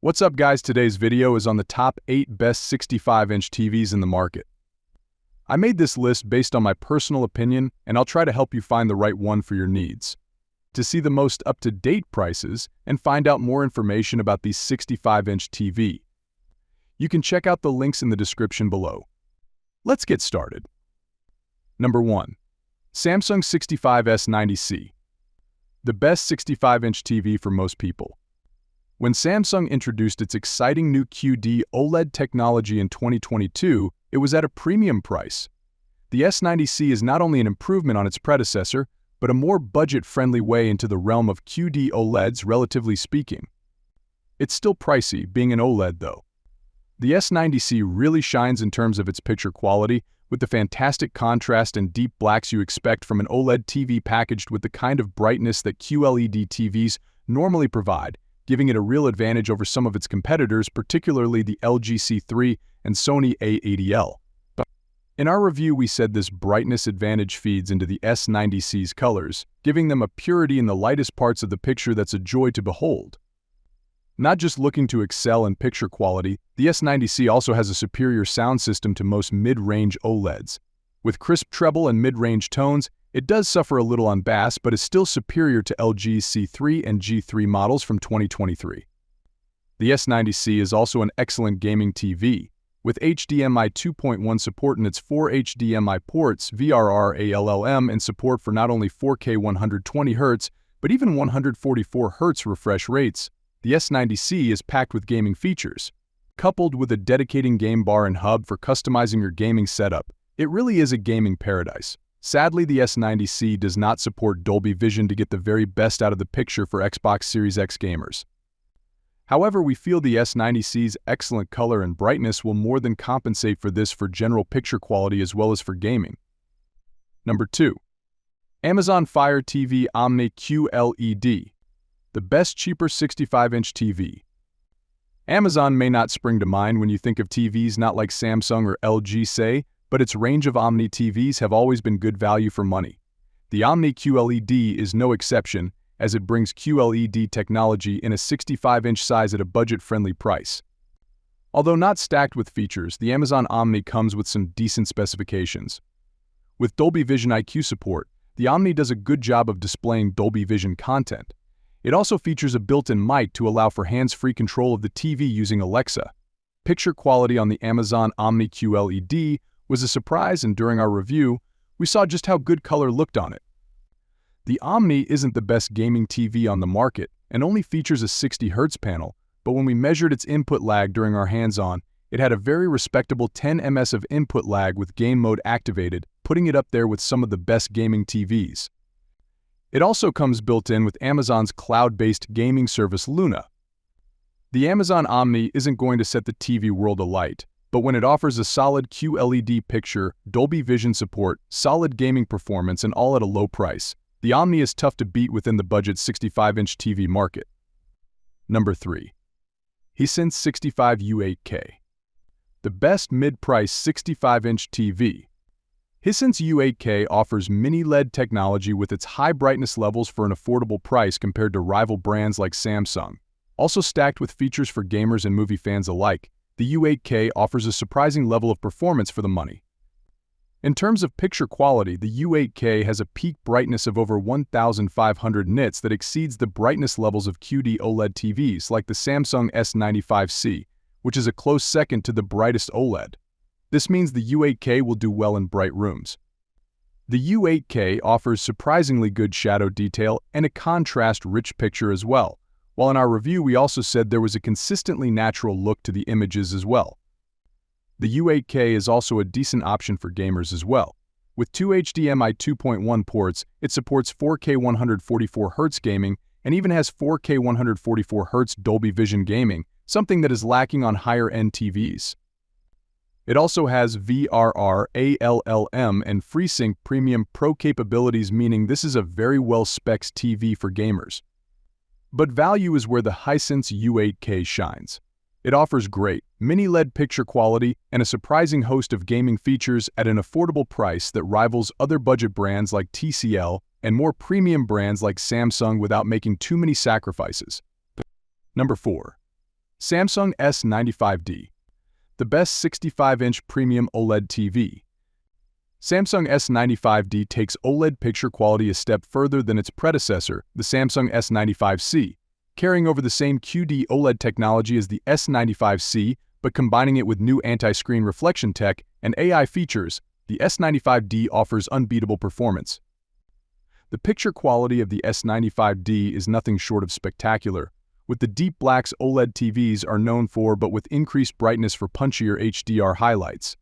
What's up guys, today's video is on the top 8 best 65-inch TVs in the market. I made this list based on my personal opinion, and I'll try to help you find the right one for your needs. To see the most up-to-date prices and find out more information about these 65-inch TV, you can check out the links in the description below. Let's get started. Number 1. Samsung 65S90C. The best 65-inch TV for most people. When Samsung introduced its exciting new QD OLED technology in 2022, it was at a premium price. The S90C is not only an improvement on its predecessor, but a more budget-friendly way into the realm of QD OLEDs, relatively speaking. It's still pricey, being an OLED though. The S90C really shines in terms of its picture quality, with the fantastic contrast and deep blacks you expect from an OLED TV packaged with the kind of brightness that QLED TVs normally provide, giving it a real advantage over some of its competitors, particularly the LG C3 and Sony A80L. In our review, we said this brightness advantage feeds into the S90C's colors, giving them a purity in the lightest parts of the picture that's a joy to behold. Not just looking to excel in picture quality, the S90C also has a superior sound system to most mid-range OLEDs. With crisp treble and mid-range tones, it does suffer a little on bass, but is still superior to LG's C3 and G3 models from 2023. The S90C is also an excellent gaming TV. With HDMI 2.1 support in its 4 HDMI ports, VRR ALLM, and support for not only 4K 120Hz, but even 144Hz refresh rates, the S90C is packed with gaming features. Coupled with a dedicated game bar and hub for customizing your gaming setup, it really is a gaming paradise. Sadly, the S90C does not support Dolby Vision to get the very best out of the picture for Xbox Series X gamers. However, we feel the S90C's excellent color and brightness will more than compensate for this for general picture quality as well as for gaming. Number 2. Amazon Fire TV Omni QLED. The best cheaper 65-inch TV. Amazon may not spring to mind when you think of TVs not like Samsung or LG say, but its range of Omni TVs have always been good value for money. The Omni QLED is no exception, as it brings QLED technology in a 65-inch size at a budget-friendly price. Although not stacked with features, the Amazon Omni comes with some decent specifications. With Dolby Vision IQ support, the Omni does a good job of displaying Dolby Vision content. It also features a built-in mic to allow for hands-free control of the TV using Alexa. Picture quality on the Amazon Omni QLED was a surprise, and during our review, we saw just how good color looked on it. The Omni isn't the best gaming TV on the market and only features a 60Hz panel, but when we measured its input lag during our hands-on, it had a very respectable 10 ms of input lag with game mode activated, putting it up there with some of the best gaming TVs. It also comes built in with Amazon's cloud-based gaming service Luna. The Amazon Omni isn't going to set the TV world alight, but when it offers a solid QLED picture, Dolby Vision support, solid gaming performance, and all at a low price, the Omni is tough to beat within the budget 65-inch TV market. Number 3. Hisense 65U8K. The best mid-price 65-inch TV. Hisense U8K offers mini LED technology with its high brightness levels for an affordable price compared to rival brands like Samsung. Also stacked with features for gamers and movie fans alike, the U8K offers a surprising level of performance for the money. In terms of picture quality, the U8K has a peak brightness of over 1,500 nits that exceeds the brightness levels of QD OLED TVs like the Samsung S95C, which is a close second to the brightest OLED. This means the U8K will do well in bright rooms. The U8K offers surprisingly good shadow detail and a contrast-rich picture as well, while in our review we also said there was a consistently natural look to the images as well. The U8K is also a decent option for gamers as well. With 2 HDMI 2.1 ports, it supports 4K 144Hz gaming and even has 4K 144Hz Dolby Vision gaming, something that is lacking on higher-end TVs. It also has VRR ALLM and FreeSync Premium Pro capabilities, meaning this is a very well-spec'd TV for gamers. But value is where the Hisense U8K shines. It offers great, mini-LED picture quality and a surprising host of gaming features at an affordable price that rivals other budget brands like TCL and more premium brands like Samsung without making too many sacrifices. Number 4. Samsung S95D, the best 65-inch premium OLED TV. Samsung S95D takes OLED picture quality a step further than its predecessor, the Samsung S95C, carrying over the same QD OLED technology as the S95C, but combining it with new anti-screen reflection tech and AI features. The S95D offers unbeatable performance. The picture quality of the S95D is nothing short of spectacular, with the deep blacks OLED TVs are known for, but with increased brightness for punchier HDR highlights.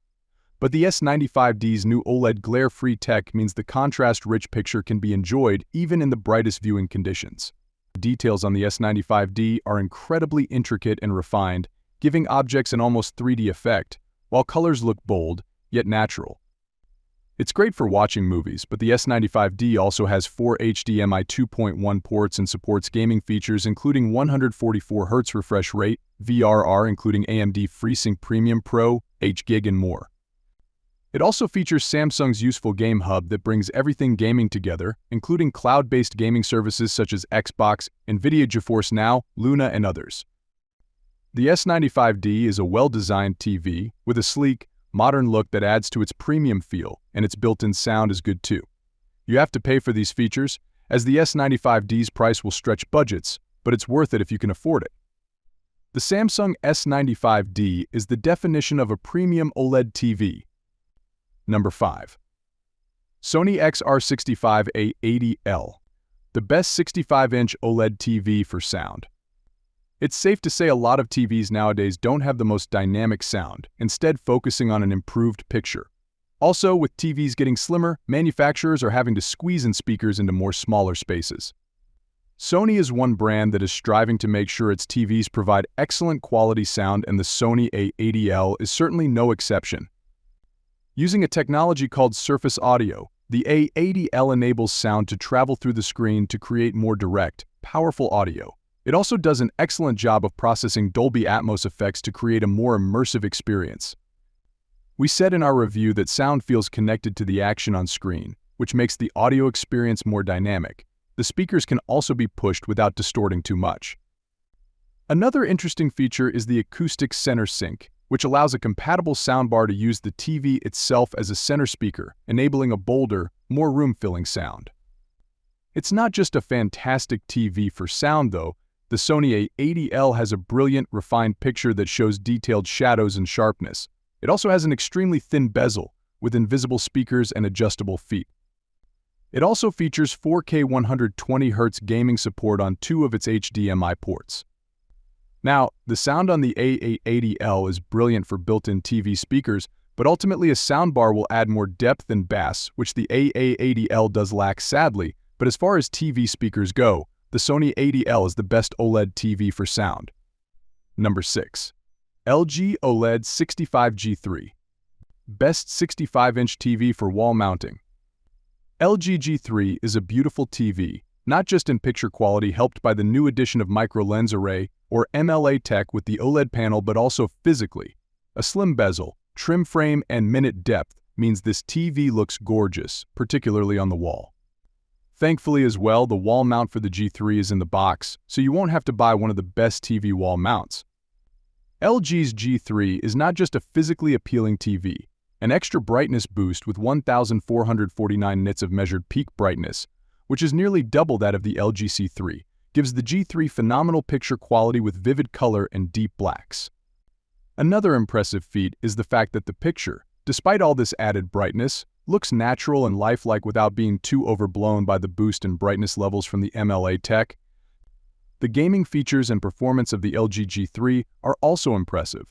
But the S95D's new OLED glare-free tech means the contrast-rich picture can be enjoyed even in the brightest viewing conditions. The details on the S95D are incredibly intricate and refined, giving objects an almost 3D effect, while colors look bold, yet natural. It's great for watching movies, but the S95D also has 4 HDMI 2.1 ports and supports gaming features including 144Hz refresh rate, VRR including AMD FreeSync Premium Pro, HGig and more. It also features Samsung's useful game hub that brings everything gaming together, including cloud-based gaming services such as Xbox, NVIDIA GeForce Now, Luna and others. The S95D is a well-designed TV with a sleek, modern look that adds to its premium feel, and its built-in sound is good too. You have to pay for these features, as the S95D's price will stretch budgets, but it's worth it if you can afford it. The Samsung S95D is the definition of a premium OLED TV. Number 5. Sony XR-65A80L, the best 65-inch OLED TV for sound. It's safe to say a lot of TVs nowadays don't have the most dynamic sound, instead focusing on an improved picture. Also, with TVs getting slimmer, manufacturers are having to squeeze in speakers into more smaller spaces. Sony is one brand that is striving to make sure its TVs provide excellent quality sound, and the Sony A80L is certainly no exception. Using a technology called surface audio, the A80L enables sound to travel through the screen to create more direct, powerful audio. It also does an excellent job of processing Dolby Atmos effects to create a more immersive experience. We said in our review that sound feels connected to the action on screen, which makes the audio experience more dynamic. The speakers can also be pushed without distorting too much. Another interesting feature is the acoustic center sync, which allows a compatible soundbar to use the TV itself as a center speaker, enabling a bolder, more room-filling sound. It's not just a fantastic TV for sound though. The Sony A80L has a brilliant, refined picture that shows detailed shadows and sharpness. It also has an extremely thin bezel, with invisible speakers and adjustable feet. It also features 4K 120Hz gaming support on 2 of its HDMI ports. Now, the sound on the A80L is brilliant for built-in TV speakers, but ultimately a soundbar will add more depth and bass, which the A80L does lack sadly. But as far as TV speakers go, the Sony A80L is the best OLED TV for sound. Number 6. LG OLED 65G3, best 65-inch TV for wall mounting. LG G3 is a beautiful TV, not just in picture quality helped by the new addition of micro lens array or MLA tech with the OLED panel, but also physically. A slim bezel, trim frame and minute depth means this TV looks gorgeous, particularly on the wall. Thankfully as well, the wall mount for the G3 is in the box, so you won't have to buy one of the best TV wall mounts. LG's G3 is not just a physically appealing TV. An extra brightness boost with 1,449 nits of measured peak brightness, which is nearly double that of the LG C3, gives the G3 phenomenal picture quality with vivid color and deep blacks. Another impressive feat is the fact that the picture, despite all this added brightness, looks natural and lifelike without being too overblown by the boost in brightness levels from the MLA tech. The gaming features and performance of the LG G3 are also impressive,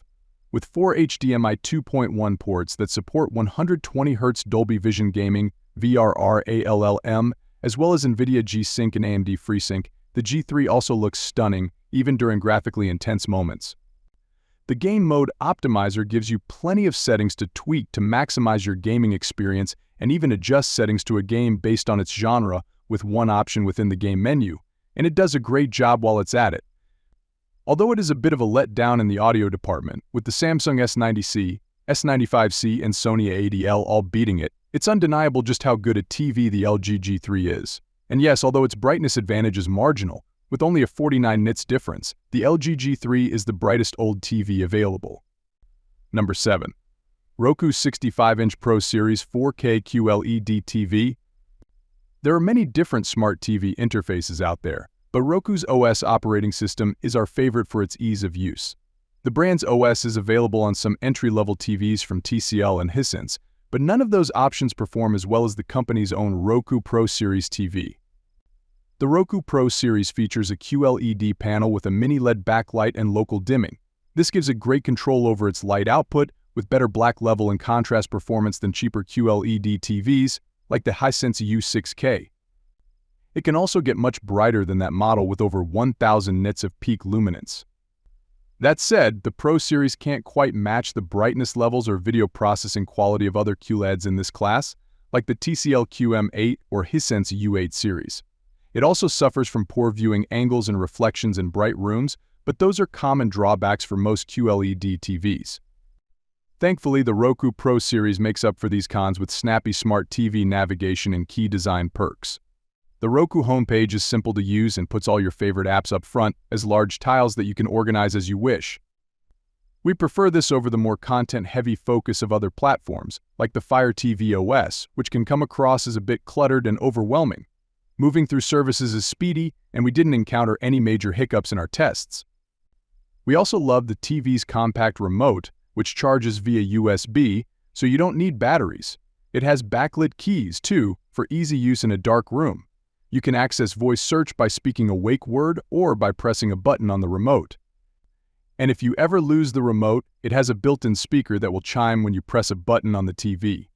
with 4 HDMI 2.1 ports that support 120Hz Dolby Vision gaming, VRR ALLM, as well as NVIDIA G-Sync and AMD FreeSync. The G3 also looks stunning, even during graphically intense moments. The Game Mode Optimizer gives you plenty of settings to tweak to maximize your gaming experience and even adjust settings to a game based on its genre with one option within the game menu, and it does a great job while it's at it. Although it is a bit of a letdown in the audio department, with the Samsung S90C, S95C and Sony A80L all beating it, it's undeniable just how good a TV the LG G3 is. And yes, although its brightness advantage is marginal, With only a 49 nits difference, the LG G3 is the brightest OLED TV available. Number 7. Roku 65-inch Pro Series 4K QLED TV. There are many different smart TV interfaces out there, but Roku's OS operating system is our favorite for its ease of use. The brand's OS is available on some entry-level TVs from TCL and Hisense, but none of those options perform as well as the company's own Roku Pro Series TV. The Roku Pro Series features a QLED panel with a mini LED backlight and local dimming. This gives it great control over its light output, with better black level and contrast performance than cheaper QLED TVs, like the Hisense U6K. It can also get much brighter than that model with over 1000 nits of peak luminance. That said, the Pro Series can't quite match the brightness levels or video processing quality of other QLEDs in this class, like the TCL QM8 or Hisense U8 series. It also suffers from poor viewing angles and reflections in bright rooms, but those are common drawbacks for most QLED TVs. Thankfully, the Roku Pro Series makes up for these cons with snappy smart TV navigation and key design perks. The Roku homepage is simple to use and puts all your favorite apps up front as large tiles that you can organize as you wish. We prefer this over the more content-heavy focus of other platforms, like the Fire TV OS, which can come across as a bit cluttered and overwhelming. Moving through services is speedy, and we didn't encounter any major hiccups in our tests. We also love the TV's compact remote, which charges via USB, so you don't need batteries. It has backlit keys, too, for easy use in a dark room. You can access voice search by speaking a wake word or by pressing a button on the remote. And if you ever lose the remote, it has a built-in speaker that will chime when you press a button on the TV.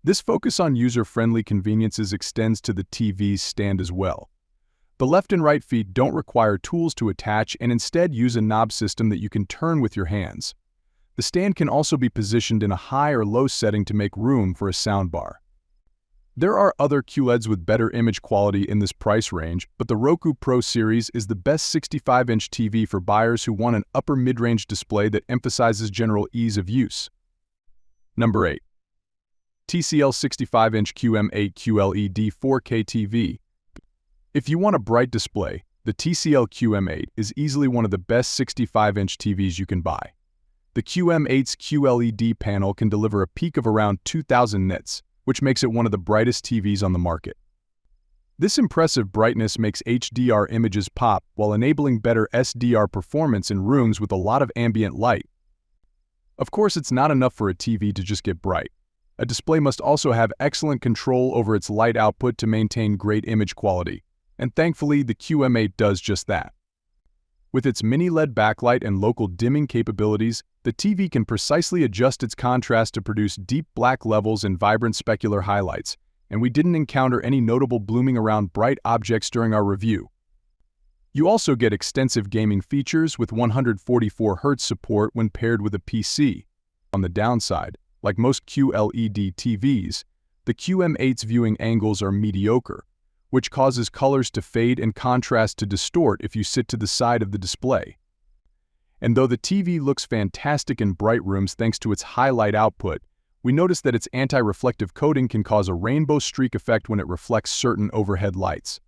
This focus on user-friendly conveniences extends to the TV's stand as well. The left and right feet don't require tools to attach and instead use a knob system that you can turn with your hands. The stand can also be positioned in a high or low setting to make room for a soundbar. There are other QLEDs with better image quality in this price range, but the Roku Pro Series is the best 65-inch TV for buyers who want an upper mid-range display that emphasizes general ease of use. Number 8. TCL 65-inch QM8 QLED 4K TV. If you want a bright display, the TCL QM8 is easily one of the best 65-inch TVs you can buy. The QM8's QLED panel can deliver a peak of around 2000 nits, which makes it one of the brightest TVs on the market. This impressive brightness makes HDR images pop while enabling better SDR performance in rooms with a lot of ambient light. Of course, it's not enough for a TV to just get bright. A display must also have excellent control over its light output to maintain great image quality, and thankfully the QM8 does just that. With its mini LED backlight and local dimming capabilities, the TV can precisely adjust its contrast to produce deep black levels and vibrant specular highlights, and we didn't encounter any notable blooming around bright objects during our review. You also get extensive gaming features with 144Hz support when paired with a PC. On the downside, like most QLED TVs, the QM8's viewing angles are mediocre, which causes colors to fade and contrast to distort if you sit to the side of the display. And though the TV looks fantastic in bright rooms thanks to its high light output, we noticed that its anti-reflective coating can cause a rainbow streak effect when it reflects certain overhead lights.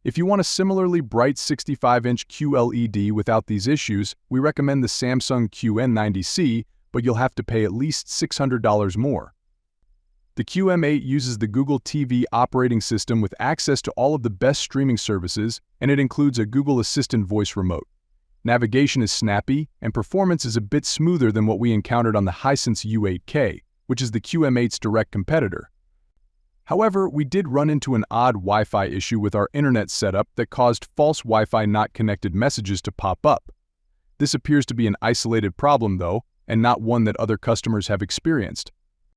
If you want a similarly bright 65-inch QLED without these issues, we recommend the Samsung QN90C, but you'll have to pay at least $600 more. The QM8 uses the Google TV operating system with access to all of the best streaming services, and it includes a Google Assistant voice remote. Navigation is snappy, and performance is a bit smoother than what we encountered on the Hisense U8K, which is the QM8's direct competitor. However, we did run into an odd Wi-Fi issue with our internet setup that caused false Wi-Fi not connected messages to pop up. This appears to be an isolated problem though, and not one that other customers have experienced.